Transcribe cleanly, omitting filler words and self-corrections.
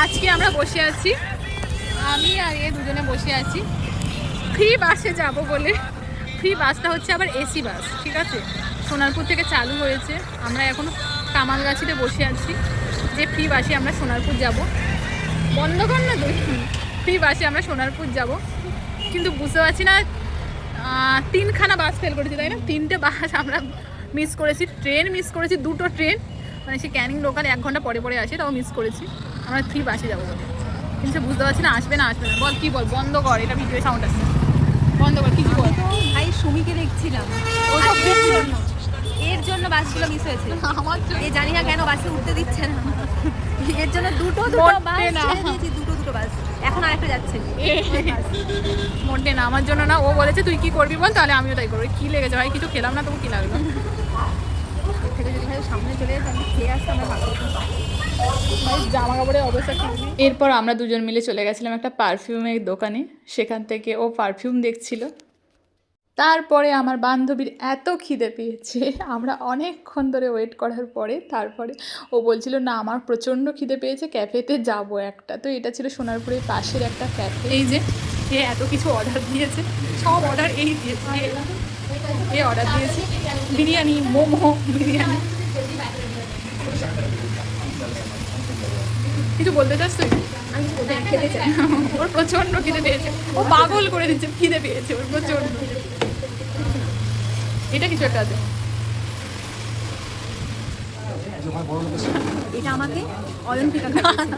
আজকে আমরা বসে আছি, আমি আর এ দুজনে বসে আছি ফ্রি বাসে যাব বলে। ফ্রি বাসটা হচ্ছে আবার এসি বাস, ঠিক আছে, সোনারপুর থেকে চালু হয়েছে। আমরা এখন কামালগাছিতে বসে আছি যে ফ্রি বাসে আমরা সোনারপুর যাব। বন্ধ কর না তুই। ফ্রি বাসে আমরা সোনারপুর যাব, কিন্তু বুঝতে পারছি না, 3খানা বাস ফেল করেছি, তাই না? 3টে বাস আমরা মিস করেছি, ট্রেন মিস করেছি, 2টো ট্রেন, মানে সে ক্যানিং লোকাল 1 ঘন্টা পরে পরে আসে, তাও মিস করেছি। আমরা ফ্রি বাসে যাবো বলে, কিন্তু বুঝতে পারছি না আসবে না আসবে না। বল কি বল, বন্ধ কর, এটা ভিডিও সাউন্ড আসছে, বন্ধ কর। কিছু বল। তো ভাই সুমিকে দেখছিলাম, এর জন্য বাসগুলো মিস হয়েছে। আমার এ জানি না কেন বাসে উঠতে দিচ্ছে না, এর জন্য দুটো বাস ছেড়ে দিয়েছি, দুটো বাস, এখন আরেকটা যাচ্ছে। মোটে না, আমার জন্য না। ও বলেছে তুই কি করবি বল, তাহলে আমিও তাই করবো। কি লেগেছে ভাই? কিছু খেলাম না, তবু কি লাগলো? থেকে যদি ভাই সামনে চলে যেত, আমি খেয়ে আসতে আমরা ভালো হতো। জামা কাপড়ের অবস্থা ঠিক নেই। এরপর আমরা দুজন মিলে চলে গেছিলাম একটা পারফিউমের দোকানে, সেখান থেকে ও পারফিউম দেখছিল। তারপরে আমার বান্ধবীর এত খিদে পেয়েছে, আমরা অনেকক্ষণ ধরে ওয়েট করার পরে তারপরে ও বলছিল না আমার প্রচণ্ড খিদে পেয়েছে, ক্যাফেতে যাব একটা। তো এটা ছিল সোনারপুরের পাশের একটা ক্যাফে। এই যে এ এত কিছু অর্ডার দিয়েছে, সব অর্ডার এই দিয়েছে, এ অর্ডার দিয়েছে বিরিয়ানি, মোমো, বিরিয়ানি। কিছু বলতে চাস তুই? আমি ওটা খেতে চাই। ওর প্রচণ্ড খিদে পেয়েছে, ও পাগল করে দিচ্ছে, খিদে পেয়েছে ওর প্রচণ্ড। এটা কিছু একটা আছে। এটা আমাকে অলিম্পিকা খাইয়েছে।